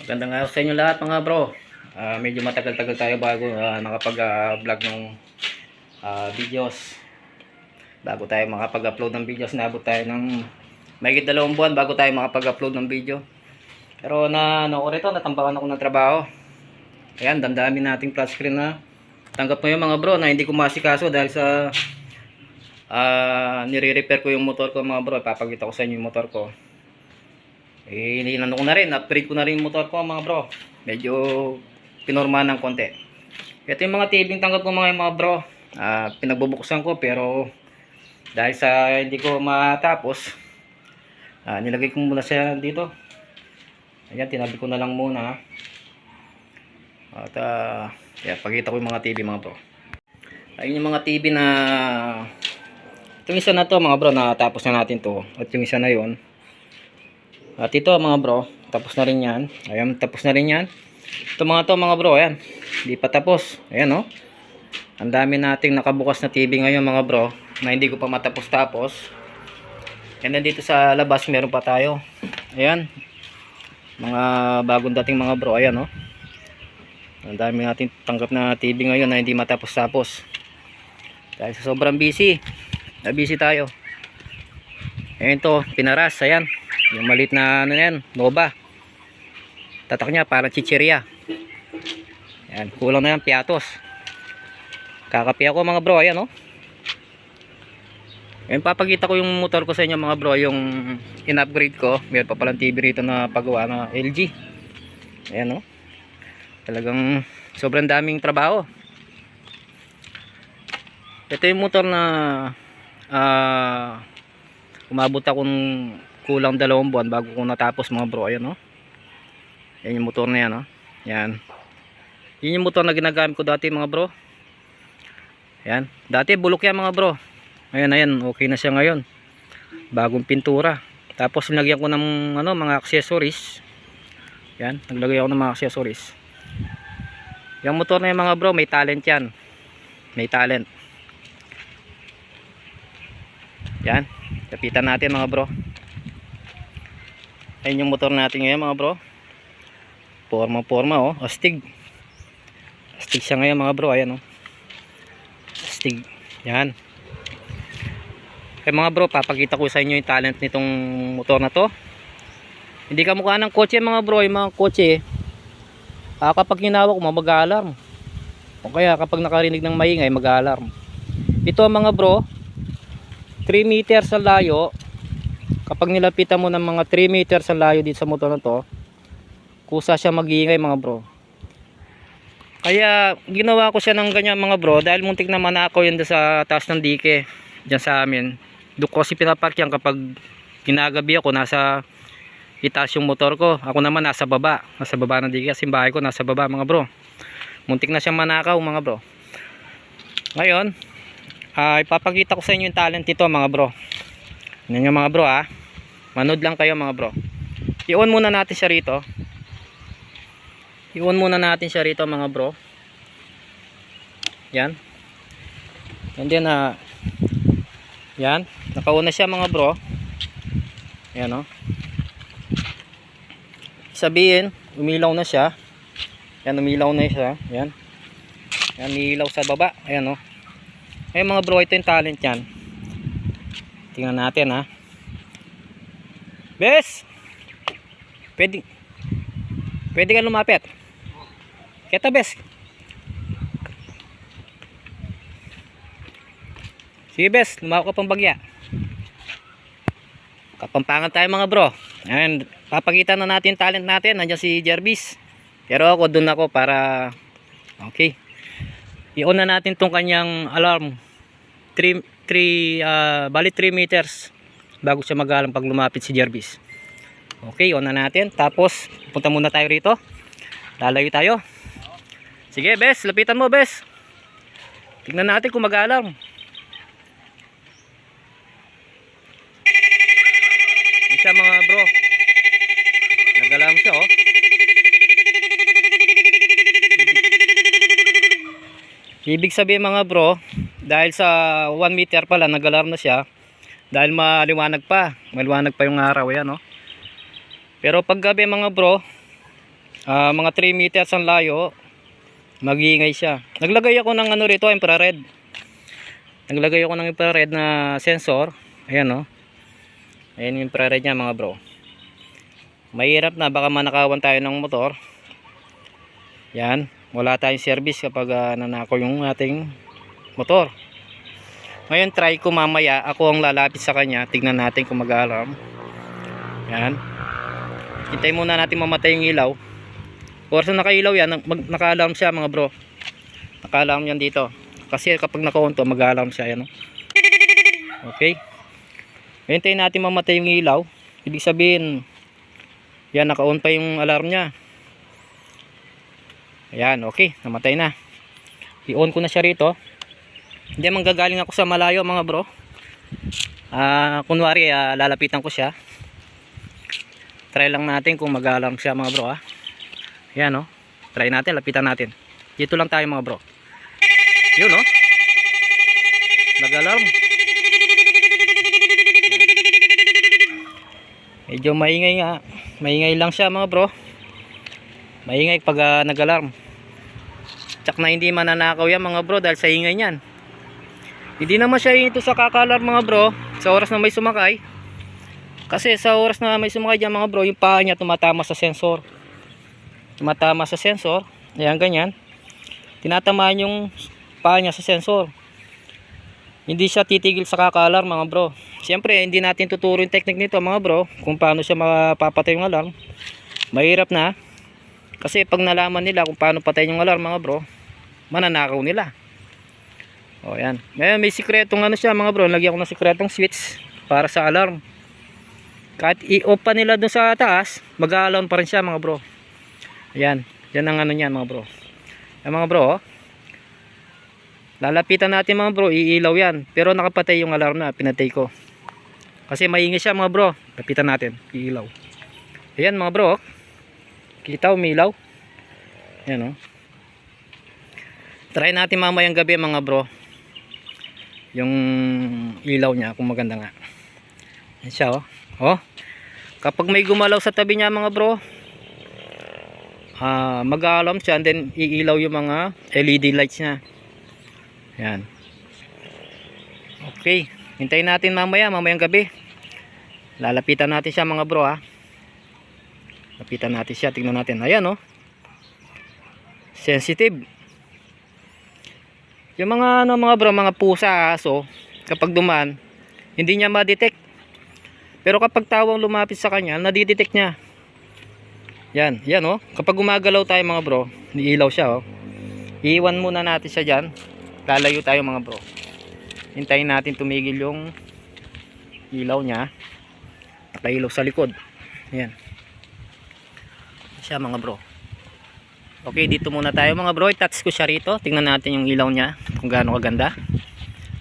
Magandang araw sa inyo lahat mga bro. Medyo matagal-tagal tayo bago nakapag-vlog ng videos. Bago tayo makapag-upload ng videos, naabot tayo ng mahigit 2 buwan bago tayo makapag-upload ng video. Pero ano ko rito, natambakan ako ng trabaho. Ayan, damdamin nating flat screen na tanggap mo yung mga bro na hindi ko masikaso dahil sa nire-repair ko yung motor ko mga bro. Ipapakita ko sa inyo yung motor ko. Inano ko na rin, upgrade ko na rin yung motor ko mga bro. Medyo pinorma ng konti. Ito yung mga tibing tanggap ko mga bro. Pinagbubuksan ko pero dahil sa hindi ko matapos, nilagay ko muna siya dito. Ayan, tinabi ko na lang muna. At pakita ko yung mga TV mga bro. Ayun yung mga TV na itong isa na to mga bro, natapos na natin to. At yung isa na yon. At ito mga bro, tapos na rin yan. Ayan, tapos na rin yan. Ito mga bro, ayan. Hindi pa tapos. Ayan oh. Ang dami nating nakabukas na TV ngayon mga bro, na hindi ko pa matapos-tapos. And then dito sa labas meron pa tayo. Ayan. Mga bagong dating mga bro, ayan oh. Ang dami nating tanggap na TV ngayon na hindi matapos-tapos. Dahil sa sobrang busy. Na-busy tayo. Ayan to, pinaras, ayan. Yung malit na ano yan, Nova. Tatak niya parang chichirya. Ayan, kulang na yan, piatos. Kakapi ako mga bro, ayan oh. Ayan, papakita ko yung motor ko sa inyo mga bro, yung in-upgrade ko. Meron pa palang TV rito na pagawa na LG. Ayan oh. Talagang sobrang daming trabaho. Ito yung motor na umabot akong kulang 2 buwan bago ko natapos mga bro. Ayan oh. Yan yung motor na yan oh. Yan. Yun yung motor na ginagamit ko dati mga bro. Yan. Dati bulok yan mga bro. Ayan. Okay na siya ngayon. Bagong pintura. Tapos nilagyan ko ng mga accessories. Yan. Naglagay ako ng mga accessories. Yung motor na yan mga bro, may talent yan. May talent. Yan. Kapitan natin mga bro. Ayun yung motor natin ngayon mga bro. Forma oh. Astig. Astig siya ngayon mga bro. Ayan oh. Astig. Yan. Mga bro, papakita ko sa inyo yung talent nitong motor na to. Hindi kamukha ng kotse mga bro. Yung mga kotse kapag hinawak mo mag-alarm. O kaya kapag nakarinig ng maingay mag-alarm. Ito mga bro, 3 meters sa layo. Kapag nilapitan mo ng mga 3 meters sa layo dito sa motor na to, kusa siya mag-iingay mga bro. Kaya ginawa ko siya ng ganyan mga bro dahil muntik na manakaw yun sa taas ng dike dyan sa amin. Doon ko kasi pinapark yan kapag ginagabi ako, nasa itaas yung motor ko. Ako naman nasa baba ng dike kasi bahay ko nasa baba mga bro. Muntik na siyang manakaw mga bro. Ngayon, ipapakita ko sa inyo yung talent nito mga bro. Yan yung mga bro ha. Manood lang kayo mga bro. I-on muna natin siya rito. I-on muna natin siya rito mga bro. Yan. And then yan. Naka-on na siya mga bro. Yan o. Sabihin, umilaw na siya. Yan, umilaw na siya. Yan. Yan, umilaw sa baba. Ayan o. Ayan mga bro, ito yung talent yan. Tingnan natin ha. Bes! Pwede ka lumapit. Kita bes. Sige bes, lumawak ka pang bagya. Kapampangan tayo mga bro. Ayan, papakita na natin talent natin. Nandiyan si Jervis. Pero ako dun ako para okay. I-on na natin tong kanyang alarm. Bali 3 meters bago siya mag-alarm pag lumapit si Jervis. Okay, on na natin. Tapos punta muna tayo rito. Lalayo tayo. Sige bes, lapitan mo bes. Tingnan natin kung mag-alarm. Isa mga bro, nag-alarm siya oh. Ibig sabihin mga bro, dahil sa 1 meter pala nag-alarm na siya, dahil maliwanag pa yung araw yan oh. Pero pag gabi mga bro, Mga 3 meters ang layo, mag-iingay siya. Naglagay ako ng ano rito, infrared. Naglagay ako ng infrared na sensor. Ayan, oh. Ayan yung infrared niya, mga bro. Mahirap na, baka manakawan tayo ng motor. Yan, wala tayong service kapag nanakaw yung ating motor. Ngayon try ko mamaya, ako ang lalapit sa kanya. Tignan natin kung mag-alarm. Yan. Hintay muna natin mamatay yung ilaw. Oras na nakailaw yan, naka-alarm siya, mga bro. Naka-alarm yan dito. Kasi kapag naka-on to, mag-alarm siya. Yan, oh. Okay. Hintayin natin mamatay yung ilaw. Ibig sabihin, yan, naka-on pa yung alarm niya. Ayan, okay, namatay na. I-on ko na siya rito. Hindi, manggagaling ako sa malayo, mga bro. Kunwari, lalapitan ko siya. Try lang natin kung mag-alarm siya, mga bro. Ayan, oh. Try natin, lapitan natin. Dito lang tayo, mga bro. Yun, oh. Nag-alarm. Medyo maingay nga. Maingay lang siya, mga bro. Maingay pag nag-alarm. Tsak na hindi mananakaw yan, mga bro, dahil sa ingay niyan. Hindi naman siya ito sa kaka-alarm, mga bro, sa oras na may sumakay. Kasi sa oras na may sumakay dyan, mga bro, yung paa niya tumatama sa sensor. Tumatama sa sensor. Ayan, ganyan. Tinatamaan yung paa niya sa sensor. Hindi siya titigil sa kaka-alarm, mga bro. Siyempre, hindi natin tuturo yung technique nito, mga bro, kung paano siya mapapatay yung alarm. Mahirap na. Kasi pag nalaman nila kung paano patayin yung alarm, mga bro, mananakaw nila. O, yan. Ngayon, may sikretong ano siya, mga bro. Lagyan ko ng sikretong switch para sa alarm. Kahit i-off pa nila dun sa taas, mag-alarm pa rin siya, mga bro. Ayan. Yan ang ano niyan, mga bro. Yan, mga bro, oh. Lalapitan natin, mga bro. Iilaw yan. Pero nakapatay yung alarm na. Pinatay ko. Kasi maingay siya, mga bro. Lapitan natin. Iilaw. Ayan, mga bro. Kita, umilaw. Ayan, oh. Try natin mamayang gabi, mga bro, yung ilaw niya kung maganda nga. Ayan siya, oh. Oh. Kapag may gumalaw sa tabi niya, mga bro, mag-alarm siya and then iilaw yung mga LED lights niya. Ayan. Okay. Hintayin natin mamayang gabi. Lalapitan natin siya, mga bro, ha. Lapitan natin siya, tingnan natin. Ayan, oh. Sensitive. Yung mga ano, mga bro, mga pusa, aso, kapag dumaan, hindi niya ma-detect. Pero kapag tawang lumapit sa kanya, nadidetect niya. Yan, yan, oh. Kapag gumagalaw tayo, mga bro, iilaw siya, oh. Iiwan muna natin siya diyan. Lalayo tayo, mga bro. Hintayin natin tumigil yung ilaw niya. Nakailaw sa likod. Yan. Siya, mga bro. Okay, dito muna tayo, mga bro. I-touch ko siya rito. Tingnan natin yung ilaw niya kung gaano kaganda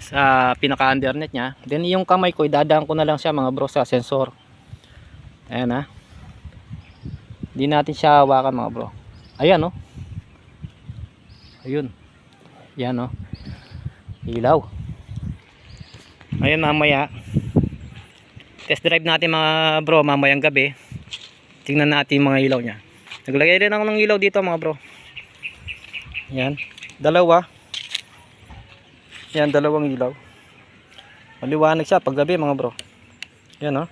sa pinaka undernet niya. Then yung kamay ko, idadaan ko na lang siya, mga bro, sa sensor. Ayan, ha. Hindi natin siya hawakan, mga bro. Ayan, oh. Ayun. Yan, oh. Ilaw. Ayun, mamaya test drive natin, mga bro, mamayang gabi. Tingnan natin mga ilaw niya. Naglagay rin ako ng ilaw dito, mga bro. Yan, dalawa. Yan, dalawang ilaw. Maliwanag siya pag gabi, mga bro. Yan, oh.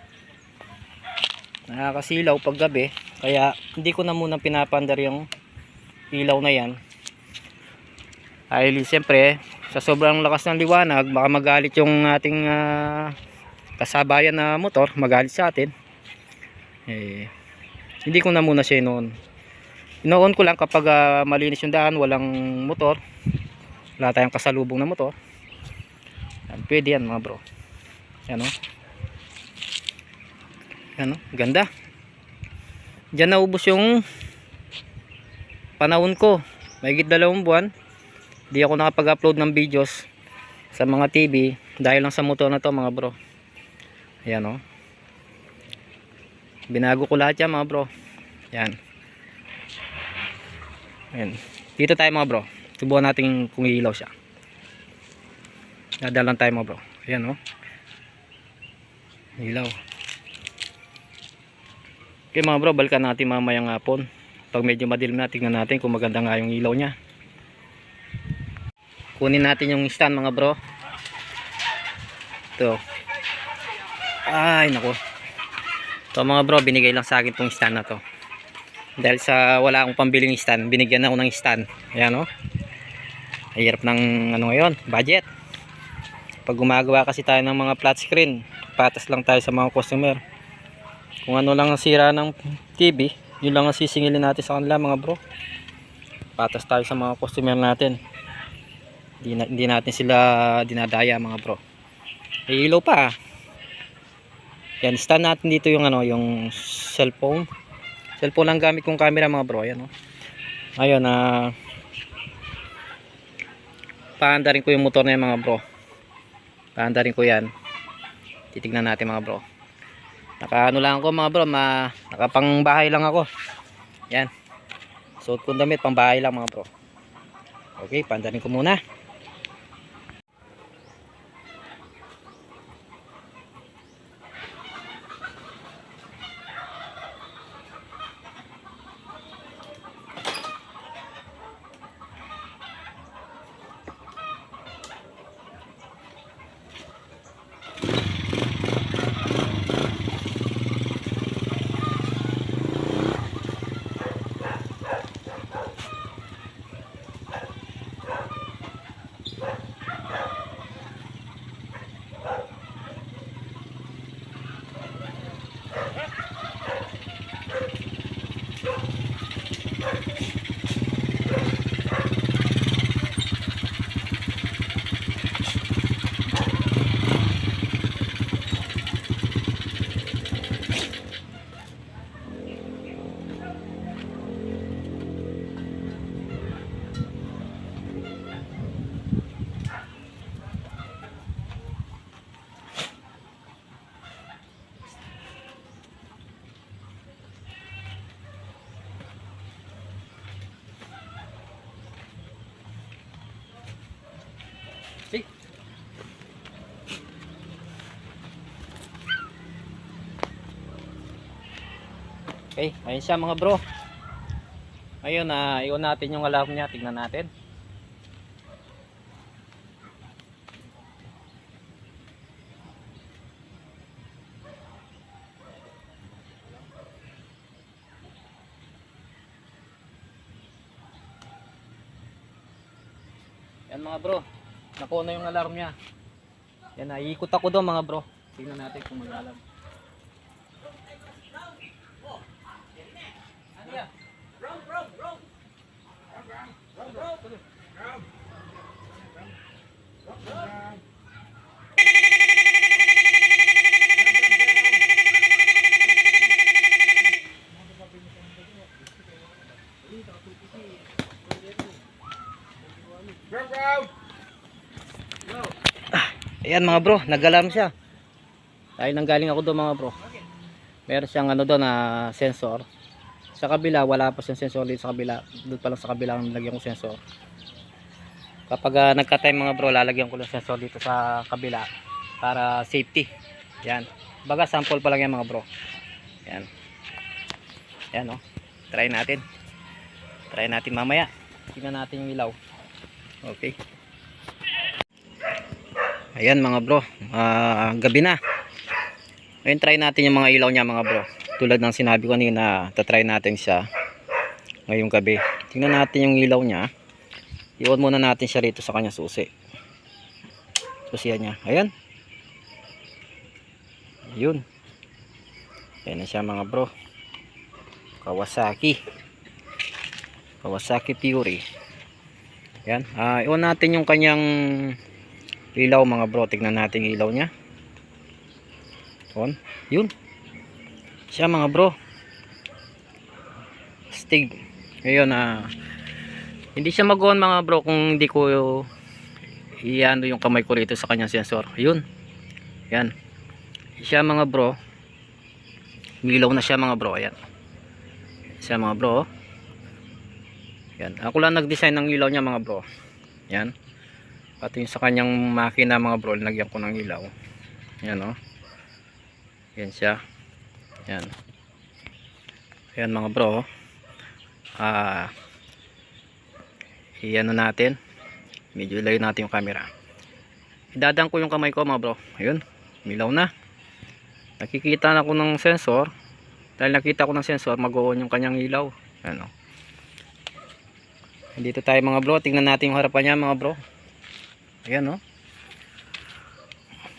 Nakakasilaw pag gabi. Kaya hindi ko na muna pinapandar yung ilaw na yan. Ay, siyempre, sa sobrang lakas ng liwanag, baka magalit yung ating kasabayan na motor. Magalit sa atin. Hindi ko na muna siya inoon. Ino-on ko lang kapag malinis yung daan, walang motor, wala tayong kasalubong na motor. Yan, pwede yan, mga bro. Yan, oh. Yan, oh. Ganda. Diyan naubos yung panahon ko. Mahigit 2 buwan. Di ako nakapag-upload ng videos sa mga TV dahil lang sa motor na to, mga bro. Ayan, oh. Binago ko lahat yan, mga bro. Yan. Ayan. Dito tayo, mga bro. Subukan natin kung iilaw siya. Dadalan tayo, mga bro. Ayan, oh. Ilaw. Okay, mga bro, balikan natin mamayang hapon. Pag medyo madilim na, tingnan natin kung maganda nga yung ilaw niya. Kunin natin yung stand mga bro. Ito. Ay nako. Ito mga bro, binigay lang sa akin tong stand na to. Dahil sa wala akong pambiling stand, binigyan ako ng stand. Ayan o. Hirap ng ano ngayon, budget. Pag gumagawa kasi tayo ng mga flat screen, patas lang tayo sa mga customer. Kung ano lang ang sira ng TV, yun lang ang sisingilin natin sa kanila mga bro. Patas tayo sa mga customer natin. Hindi natin sila dinadaya mga bro. Ilaw pa. Yan, stand natin dito yung ano, yung cellphone. Cellphone lang gamit kong camera mga bro. Ayan, oh. Ayun, paanda rin ko yung motor na yan mga bro. Paanda rin ko yan. Titignan natin mga bro. Naka ano lang ako mga bro, nakapang bahay lang ako. Yan. Suot kong damit, pang bahay lang mga bro. Okay, paanda rin ko muna. Okay, ayun siya mga bro. Ayun, iwan natin yung alarm niya, tingnan natin. Yan mga bro, nakuha na yung alarm niya. Yan, iikot ako doon mga bro. Tingnan natin kung mag-alarm. Ayan mga bro, nag-alarm siya. Dahil nanggaling ako doon mga bro. Meron siyang ano doon na sensor. Sa kabila wala pa siyang sensor dito sa kabila. Doon pa lang sa kabila nilagyan ko sensor. Kapag nagka-time mga bro, lalagyan ko lang sensor dito sa kabila para safety. Yan. Baga sample pa lang yan mga bro. Yan. Yan oh. Try natin. Try natin mamaya. Tingnan natin yung ilaw. Okay. Ayan mga bro, gabi na. Ngayon try natin yung mga ilaw niya mga bro. Tulad ng sinabi ko kanina, tatry natin siya ngayong gabi. Tingnan natin yung ilaw niya. Iwan muna natin siya rito sa kanya susi. Susiyan niya. Ayan. Ayun. Ayan na siya mga bro. Kawasaki. Kawasaki Fury. Ayan. Iwan natin yung kanyang ilaw mga bro. Tignan natin yung ilaw niya. Yun. Siya mga bro. Stig. Ngayon hindi siya mag-on mga bro kung hindi ko iano yung kamay ko rito sa kanyang sensor. Yun. Yan. Siya mga bro. Milaw na siya mga bro. Ayan. Siya mga bro. Yan. Ako lang nag-design ng ilaw niya mga bro. Yan. Pati yung sa kanyang makina mga bro, lagyan ko ng ilaw. Yan o. Yan siya. Yan. Yan mga bro. i-ano natin, medyo ilayo natin yung camera. Idadang ko yung kamay ko mga bro. Ayun, milaw na. Nakikita na ko ng sensor. Dahil nakita ko ng sensor, mag-on yung kanyang ilaw. Ano. Dito tayo mga bro, tingnan natin yung harapan niya mga bro. Ayan oh.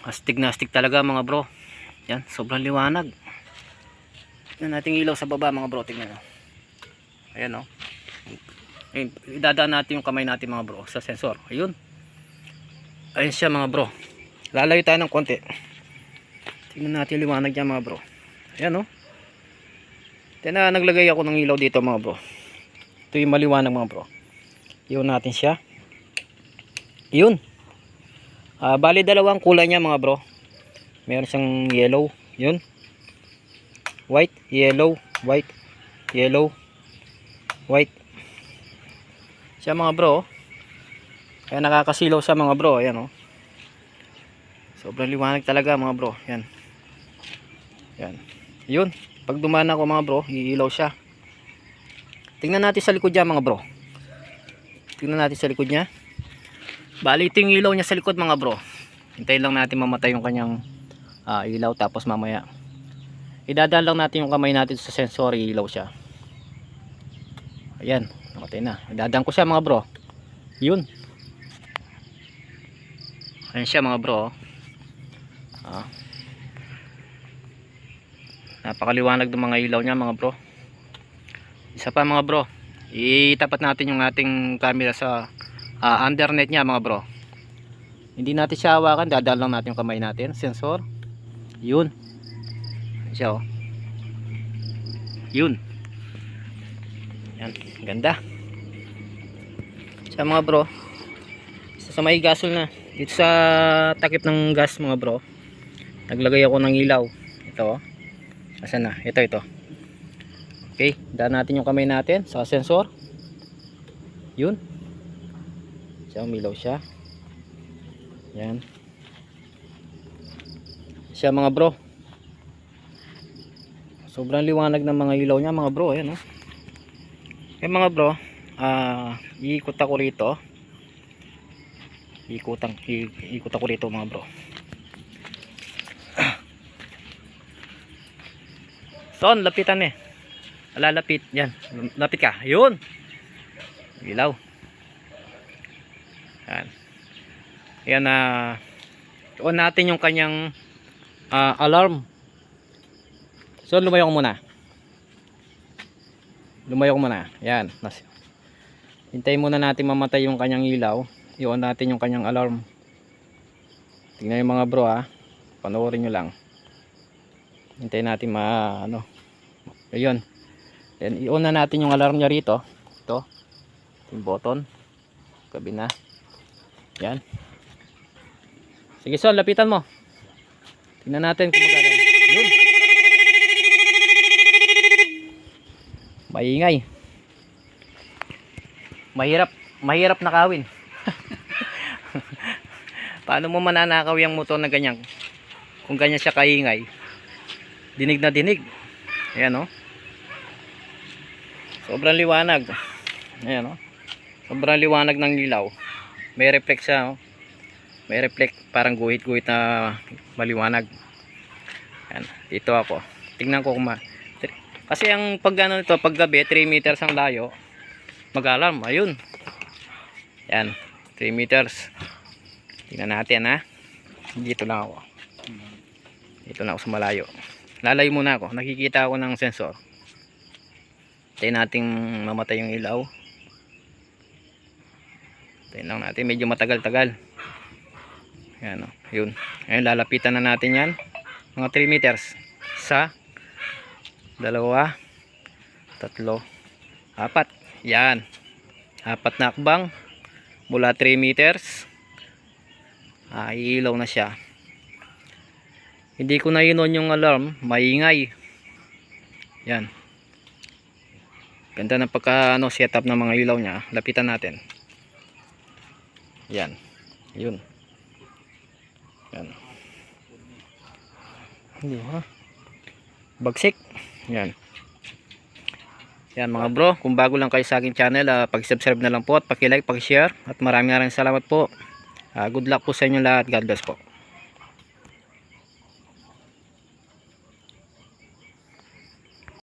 Astig na astig talaga mga bro. Yan, sobrang liwanag. Tingnan natin ilaw sa baba mga bro, tingnan. Ayan oh. Ayun, idadaan natin yung kamay natin mga bro sa sensor. Ayun. Ayun siya mga bro. Lalayo tayo ng konti. Tingnan natin yung liwanag niya mga bro. Ayan oh. Naglagay ako ng ilaw dito mga bro. Ito yung maliwanag mga bro. Iyon natin siya. Yun. Bali dalawang kulay niya mga bro. Meron siyang yellow. Yun. White, yellow, white, yellow, white. Siya mga bro. Kaya nakakasilaw siya mga bro. Ayan oh. Sobrang liwanag talaga mga bro. Yan. Yan. Yun. Pag dumaan ako mga bro, iilaw siya. Tingnan natin sa likod niya mga bro. Tingnan natin sa likod niya. Bali ito yung ilaw niya sa likod mga bro. Hintayin lang natin mamatay yung kanyang ilaw, tapos mamaya idadaan lang natin yung kamay natin sa sensor, ilaw siya. Ayan, namatay na. Idadaan ko siya mga bro. Yun. Ayan siya mga bro. Napakaliwanag ng mga ilaw niya mga bro. Isa pa mga bro, itapat natin yung ating camera sa undernet niya mga bro. Hindi natin siya hawakan, dadaan lang natin yung kamay natin, sensor. Yun. Siya oh. Yun. Yan, ganda. Siya mga bro. Isa sa may gasol na. Dito sa takip ng gas mga bro, naglagay ako ng ilaw. Ito oh. Asan na? Ito. Okay, daan natin yung kamay natin sa sensor. Yun. Siya, umilaw siya. Yan. Siya mga bro. Sobrang liwanag ng mga ilaw niya mga bro. Ayan oh. Okay mga bro, iikot ako rito. Iikot ako rito mga bro. Son, lapitan eh. Lalapit, yan. Lapit ka. Yun. Ilaw. Yan. Yan on natin yung kanyang alarm. So lumayo ko muna. Yan. Hintayin muna natin mamatay yung kanyang ilaw. I-on natin yung kanyang alarm. Tingnan yung mga bro panoorin nyo lang. Hintayin natin ayun. Then i-on na natin yung alarm niya rito. Ito. Yung button. Kabina. Yan. Sige son, lapitan mo. Tingnan natin kung magana. Yun. Maingay. Mahirap nakawin. Paano mo mananakaw yung motor na ganyan? Kung ganyan siya kaingay. Dinig na dinig. Ayan oh. Sobrang liwanag. Ayan oh. Sobrang liwanag ng ilaw. May reflect siya oh. May reflect, parang guhit-guhit na maliwanag. Ayan, dito ako. Tingnan ko kasi ang pag nito, pag gabi 3 meters ang layo, mag-alarm. Ayun. Yan, 3 meters. Tingnan natin Dito lang ako. Dito na ako sa malayo. Lalayo muna ako. Nakikita ako ng sensor. Tayo nating mamatay yung ilaw. Tayo lang natin. Medyo matagal-tagal. Yan o. Yun. Ngayon lalapitan na natin yan. Mga 3 meters. Sa 2, 3, 4. Yan. 4 na akbang. Mula 3 meters. Iilaw na siya. Hindi ko na inon yung alarm. Maingay. Yan. Ganda ng pagka setup ng mga ilaw niya. Lapitan natin. Yan. Yun. Yan. Bagsik. Yan. Yan mga bro, kung bago lang kayo sa aking channel, pag-subscribe na lang po at paki-like, paki-share at maraming salamat po. Good luck po sa inyo lahat. God bless po.